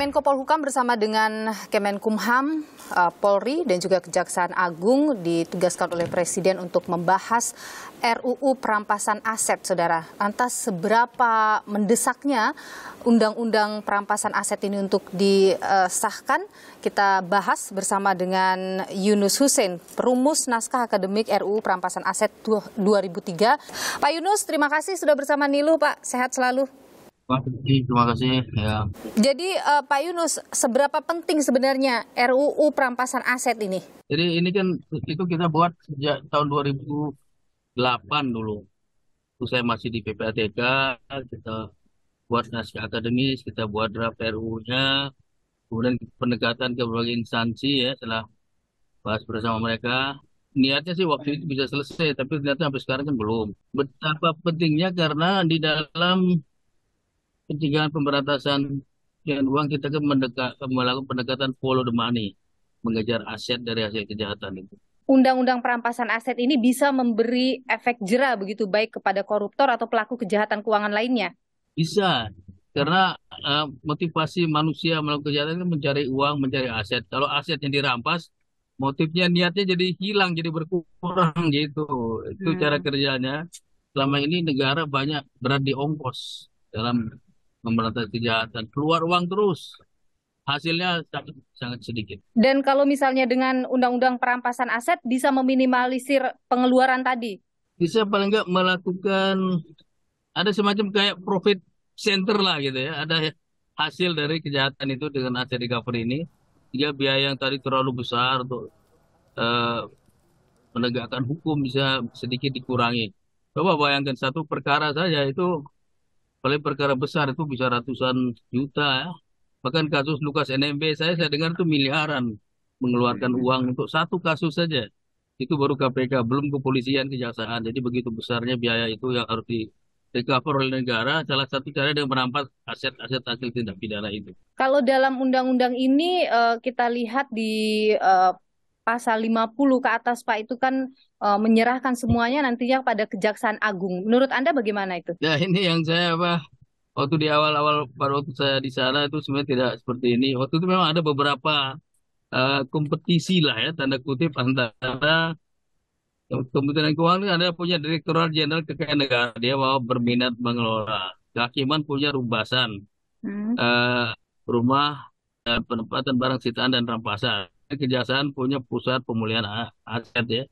Menko Polhukam bersama dengan Kemenkumham, Polri dan juga Kejaksaan Agung ditugaskan oleh Presiden untuk membahas RUU perampasan aset, Saudara. Lantas seberapa mendesaknya Undang-Undang perampasan aset ini untuk disahkan? Kita bahas bersama dengan Yunus Hussein, perumus naskah akademik RUU perampasan aset 2003. Pak Yunus, terima kasih sudah bersama Nilu, Pak. Sehat selalu. Terima kasih. Ya. Jadi Pak Yunus, seberapa penting sebenarnya RUU perampasan aset ini? Jadi ini kan itu kita buat sejak tahun 2008 dulu. Itu saya masih di PPATK, kita buat naskah akademis, kita buat draft RUU-nya, kemudian pendekatan ke berbagai instansi ya, setelah bahas bersama mereka. Niatnya sih waktu itu bisa selesai, tapi ternyata sampai sekarang kan belum. Betapa pentingnya karena di dalam pencegahan pemberantasan pencucian uang kita kan melakukan pendekatan follow the money, mengejar aset dari hasil kejahatan itu. Undang-undang perampasan aset ini bisa memberi efek jera begitu baik kepada koruptor atau pelaku kejahatan keuangan lainnya? Bisa, karena motivasi manusia melakukan kejahatan itu mencari uang, mencari aset. Kalau asetnya dirampas, motifnya, niatnya jadi hilang, jadi berkurang gitu. Itu cara kerjanya. Selama ini negara banyak berat di ongkos dalam memberantas kejahatan, keluar uang terus, hasilnya sangat sedikit. Dan kalau misalnya dengan undang-undang perampasan aset bisa meminimalisir pengeluaran tadi? Bisa paling nggak melakukan, ada semacam kayak profit center lah gitu ya, ada hasil dari kejahatan itu dengan aset recovery ini, sehingga biaya yang tadi terlalu besar untuk menegakkan hukum bisa sedikit dikurangi. Coba bayangkan satu perkara saja itu, paling perkara besar itu bisa ratusan juta ya. Bahkan kasus Lukas NMB saya dengar itu miliaran mengeluarkan uang untuk satu kasus saja. Itu baru KPK, belum kepolisian, kejaksaan. Jadi begitu besarnya biaya itu yang harus di recover oleh negara. Salah satu cara dengan merampas aset-aset hasil tindak pidana itu. Kalau dalam undang-undang ini kita lihat di pasal 50 ke atas, Pak, itu kan menyerahkan semuanya nantinya pada Kejaksaan Agung. Menurut Anda bagaimana itu? Ya ini yang saya waktu di awal-awal pada waktu saya di sana itu sebenarnya tidak seperti ini. Waktu itu memang ada beberapa kompetisi lah ya, tanda kutip, antara Kementerian Keuangan ada punya Direktorat Jenderal Kekayaan Negara, dia mau berminat mengelola. Kehakiman punya Rumbasan, rumah penempatan barang sitaan dan rampasan. Kejaksaan punya Pusat Pemulihan Aset ya.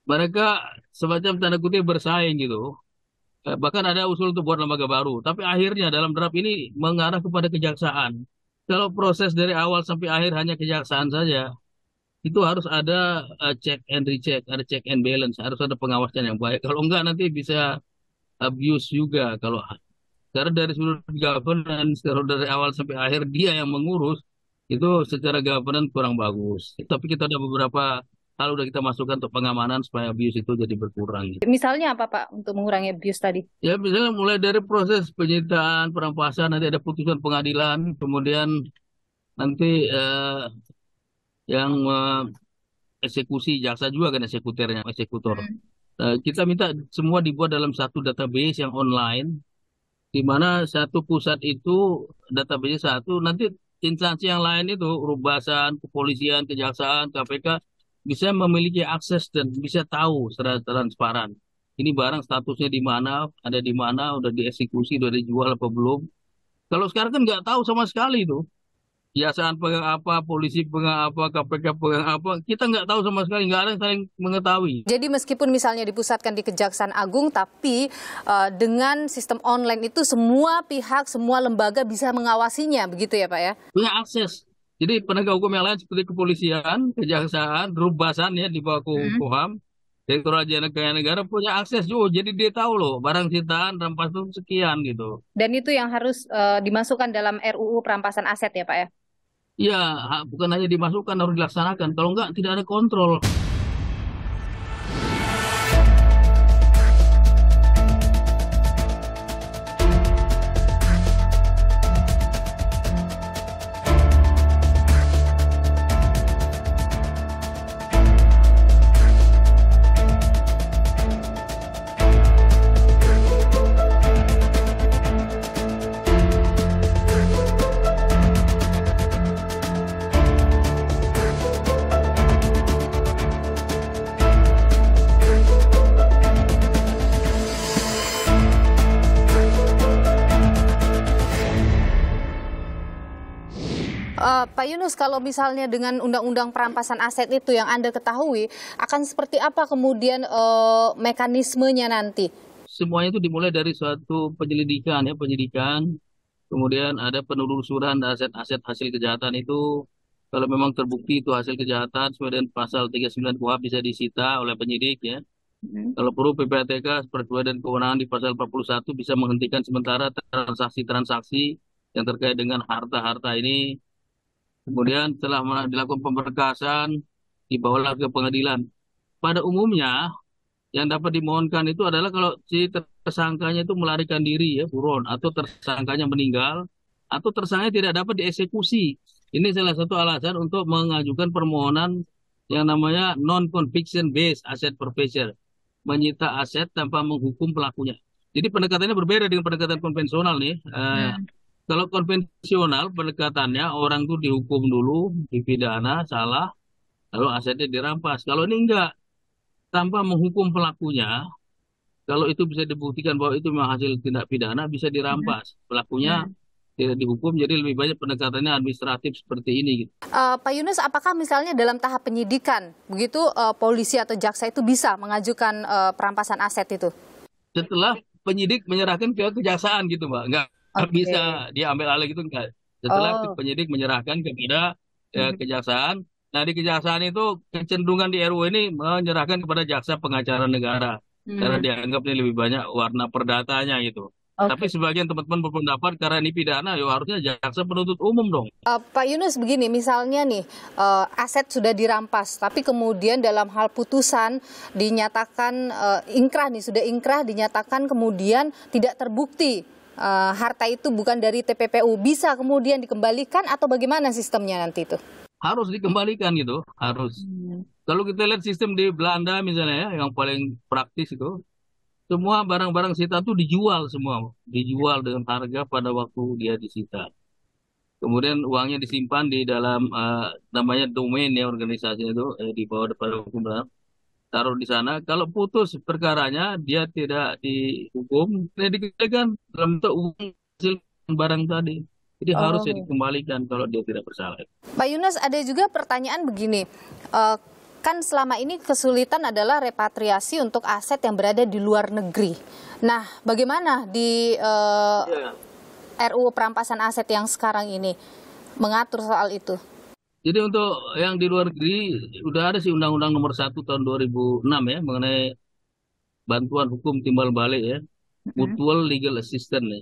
Mereka semacam tanda kutip bersaing gitu. Bahkan ada usul untuk buat lembaga baru. Tapi akhirnya dalam draft ini mengarah kepada kejaksaan. Kalau proses dari awal sampai akhir hanya kejaksaan saja, itu harus ada check and recheck, ada check and balance, harus ada pengawasan yang baik. Kalau enggak nanti bisa abuse juga. Karena dari sudut governance, kalau dari awal sampai akhir dia yang mengurus, itu secara governance kurang bagus. Tapi kita ada beberapa hal udah kita masukkan untuk pengamanan supaya abuse itu jadi berkurang. Misalnya apa, Pak, untuk mengurangi abuse tadi? Ya misalnya mulai dari proses penyitaan, perampasan, nanti ada putusan pengadilan, kemudian nanti yang eksekusi, jaksa juga kan eksekutor. Kita minta semua dibuat dalam satu database yang online, di mana satu pusat itu database satu, nanti instansi yang lain itu, Rumbasan, kepolisian, kejaksaan, KPK, bisa memiliki akses dan bisa tahu secara transparan. Ini barang statusnya di mana, ada di mana, udah dieksekusi, udah dijual apa belum. Kalau sekarang kan nggak tahu sama sekali itu. Kejaksaan pegang apa, polisi pegang apa, KPK pegang apa, kita nggak tahu sama sekali, nggak ada yang saling mengetahui. Jadi meskipun misalnya dipusatkan di Kejaksaan Agung, tapi dengan sistem online itu semua pihak, semua lembaga bisa mengawasinya, begitu ya Pak ya? Punya akses. Jadi penegak hukum yang lain seperti kepolisian, kejaksaan, Rumbasan ya di bawah Kumham, Direktorat Jenderal Kekayaan Negara punya akses juga. Jadi dia tahu loh barang sitaan, rampas itu sekian gitu. Dan itu yang harus dimasukkan dalam RUU perampasan aset ya Pak ya? Iya, bukan hanya dimasukkan, harus dilaksanakan. Kalau enggak, tidak ada kontrol. Pak Yunus, kalau misalnya dengan undang-undang perampasan aset itu yang Anda ketahui, akan seperti apa kemudian mekanismenya nanti? Semuanya itu dimulai dari suatu penyelidikan ya, penyidikan, kemudian ada penelusuran aset-aset hasil kejahatan itu. Kalau memang terbukti itu hasil kejahatan sesuai dengan pasal 39 KUHP bisa disita oleh penyidik ya. Mm. Kalau perlu PPATK sesuai dan kewenangan di pasal 41 bisa menghentikan sementara transaksi-transaksi yang terkait dengan harta-harta ini. Kemudian setelah dilakukan pemberkasan, dibawalah ke pengadilan. Pada umumnya yang dapat dimohonkan itu adalah kalau si tersangkanya itu melarikan diri ya, buron, atau tersangkanya meninggal, atau tersangkanya tidak dapat dieksekusi. Ini salah satu alasan untuk mengajukan permohonan yang namanya non-conviction based asset forfeiture, menyita aset tanpa menghukum pelakunya. Jadi pendekatannya berbeda dengan pendekatan konvensional nih. Kalau konvensional pendekatannya orang tuh dihukum dulu, dipidana, salah, lalu asetnya dirampas. Kalau ini enggak, tanpa menghukum pelakunya, kalau itu bisa dibuktikan bahwa itu memang hasil tindak pidana, bisa dirampas. Pelakunya tidak dihukum, jadi lebih banyak pendekatannya administratif seperti ini, gitu. Pak Yunus, apakah misalnya dalam tahap penyidikan, begitu polisi atau jaksa itu bisa mengajukan perampasan aset itu? Setelah penyidik menyerahkan ke kejaksaan gitu, Mbak. Nggak bisa Oke. diambil alih gitu, enggak. Setelah Oh. penyidik menyerahkan kepada Mhm. kejaksaan, nah di kejaksaan itu kecenderungan di RU ini menyerahkan kepada jaksa pengacara negara. Karena Hmm. dianggap ini lebih banyak warna perdatanya gitu. Tapi Oke. sebagian teman-teman berpendapat karena ini pidana, ya harusnya jaksa penuntut umum dong. Pak Yunus, begini, misalnya nih, aset sudah dirampas, tapi kemudian dalam hal putusan dinyatakan ingkrah nih, sudah ingkrah, dinyatakan kemudian tidak terbukti harta itu bukan dari TPPU, bisa kemudian dikembalikan atau bagaimana sistemnya nanti itu? Harus dikembalikan gitu, harus. Kalau kita lihat sistem di Belanda misalnya ya, yang paling praktis itu, semua barang-barang sita itu dijual semua, dijual dengan harga pada waktu dia disita. Kemudian uangnya disimpan di dalam namanya domain ya organisasinya itu di bawah pada hukum berat. Taruh di sana. Kalau putus perkaranya dia tidak dihukum, dia dikembalikan dalam bentuk uang hasil barang tadi. Jadi harus ya Oh. dikembalikan kalau dia tidak bersalah. Pak Yunus, ada juga pertanyaan begini, eh, kan selama ini kesulitan adalah repatriasi untuk aset yang berada di luar negeri. Nah, bagaimana di RUU perampasan aset yang sekarang ini mengatur soal itu? Jadi untuk yang di luar negeri udah ada sih Undang-Undang Nomor 1 tahun 2006 ya mengenai bantuan hukum timbal balik ya, Mm-mm. mutual legal assistance ya.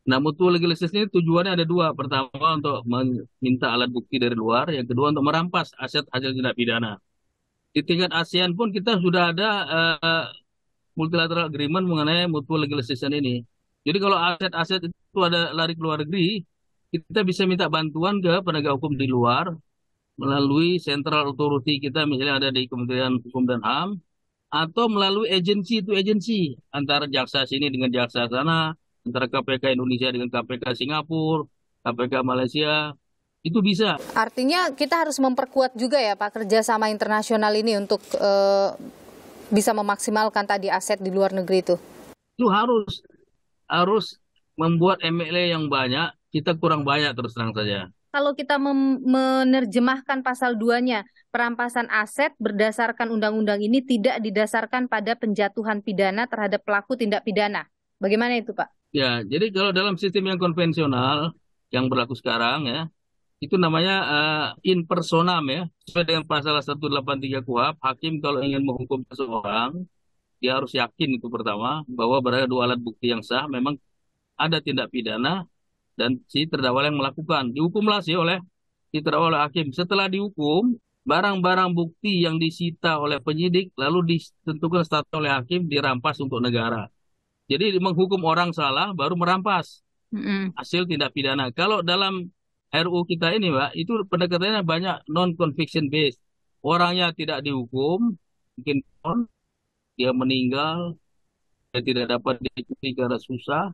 Nah, mutual legal assistance ini tujuannya ada dua. Pertama untuk meminta alat bukti dari luar, yang kedua untuk merampas aset hasil tindak pidana. Di tingkat ASEAN pun kita sudah ada multilateral agreement mengenai mutual legal assistance ini. Jadi kalau aset-aset itu ada lari ke luar negeri, kita bisa minta bantuan ke penegak hukum di luar melalui central authority kita misalnya ada di Kementerian Hukum dan HAM atau melalui agensi itu agensi antara jaksa sini dengan jaksa sana, antara KPK Indonesia dengan KPK Singapura, KPK Malaysia, itu bisa. Artinya kita harus memperkuat juga ya Pak kerjasama internasional ini untuk bisa memaksimalkan tadi aset di luar negeri itu. Itu harus harus membuat MLA yang banyak, kita kurang banyak terus terang saja. Kalau kita menerjemahkan pasal 2-nya, perampasan aset berdasarkan undang-undang ini tidak didasarkan pada penjatuhan pidana terhadap pelaku tindak pidana. Bagaimana itu, Pak? Ya, jadi kalau dalam sistem yang konvensional yang berlaku sekarang ya, itu namanya in personam ya. Sesuai dengan pasal 183 KUHP, hakim kalau ingin menghukum seseorang, dia harus yakin itu pertama bahwa berada dua alat bukti yang sah, memang ada tindak pidana dan si terdakwa yang melakukan. Dihukumlah sih oleh si terdakwa oleh hakim. Setelah dihukum, barang-barang bukti yang disita oleh penyidik lalu ditentukan status oleh hakim dirampas untuk negara. Jadi menghukum orang salah baru merampas Mm-mm. hasil tindak pidana. Kalau dalam RU kita ini, Mbak, itu pendekatannya banyak non-conviction based. Orangnya tidak dihukum, mungkin dia meninggal, dia tidak dapat diikuti karena susah,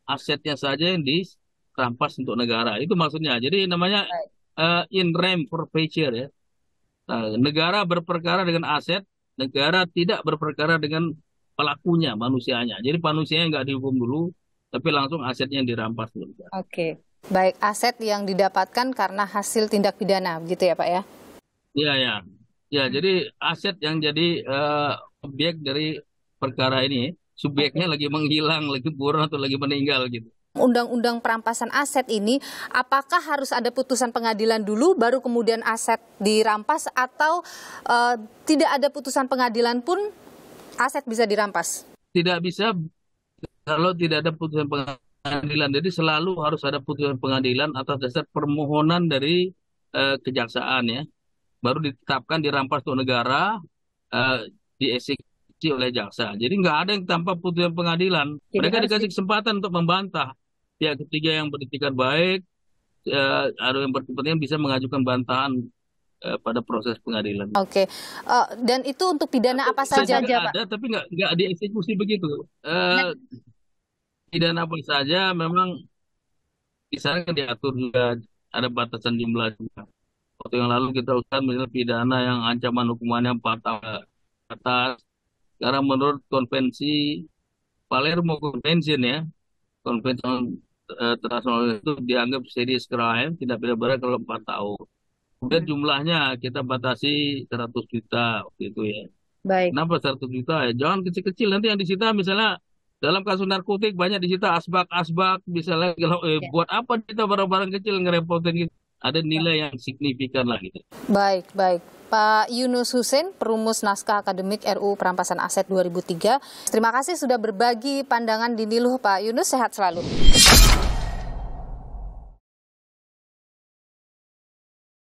asetnya saja yang dirampas untuk negara. Itu maksudnya. Jadi namanya in rem forfeiture ya. Nah, negara berperkara dengan aset, negara tidak berperkara dengan pelakunya, manusianya. Jadi manusianya nggak dihukum dulu, tapi langsung asetnya yang dirampas dulu. Oke. Baik, aset yang didapatkan karena hasil tindak pidana, begitu ya Pak ya? Iya, ya. Ya, jadi aset yang jadi objek dari perkara ini, subjeknya lagi menghilang, lagi buron atau lagi meninggal gitu. Undang-undang perampasan aset ini, apakah harus ada putusan pengadilan dulu, baru kemudian aset dirampas, atau tidak ada putusan pengadilan pun aset bisa dirampas? Tidak bisa kalau tidak ada putusan pengadilan. Jadi selalu harus ada putusan pengadilan atas dasar permohonan dari kejaksaan ya. Baru ditetapkan dirampas untuk negara, dieksekusi oleh jaksa. Jadi nggak ada yang tanpa putusan pengadilan. Jadi Mereka harus dikasih kesempatan untuk membantah. Pihak ketiga yang beretikat baik, ada yang berkepentingan bisa mengajukan bantahan pada proses pengadilan. Oke, dan itu untuk pidana apa saja, Pak? Ada, tapi nggak dieksekusi begitu. Pidana apa saja memang di sana kan diatur juga ada batasan jumlah juga. Waktu yang lalu kita usahakan misalnya pidana yang ancaman hukumannya 4 tahun ke atas. Karena menurut konvensi Palermo Convention ya, konvensi internasional itu dianggap serious crime, tidak pidana berat kalau 4 tahun. Kemudian jumlahnya kita batasi 100 juta waktu itu ya. Baik. Kenapa 100 juta ya? Jangan kecil-kecil, nanti yang disita misalnya dalam kasus narkotik banyak disita asbak-asbak, misalnya kalau buat apa kita barang-barang kecil ngerepotin gitu. Ada nilai yang signifikan lah gitu. Baik, baik. Pak Yunus Hussein, perumus naskah akademik RUU Perampasan Aset 2003. Terima kasih sudah berbagi pandangan di Niluh, Pak Yunus, sehat selalu.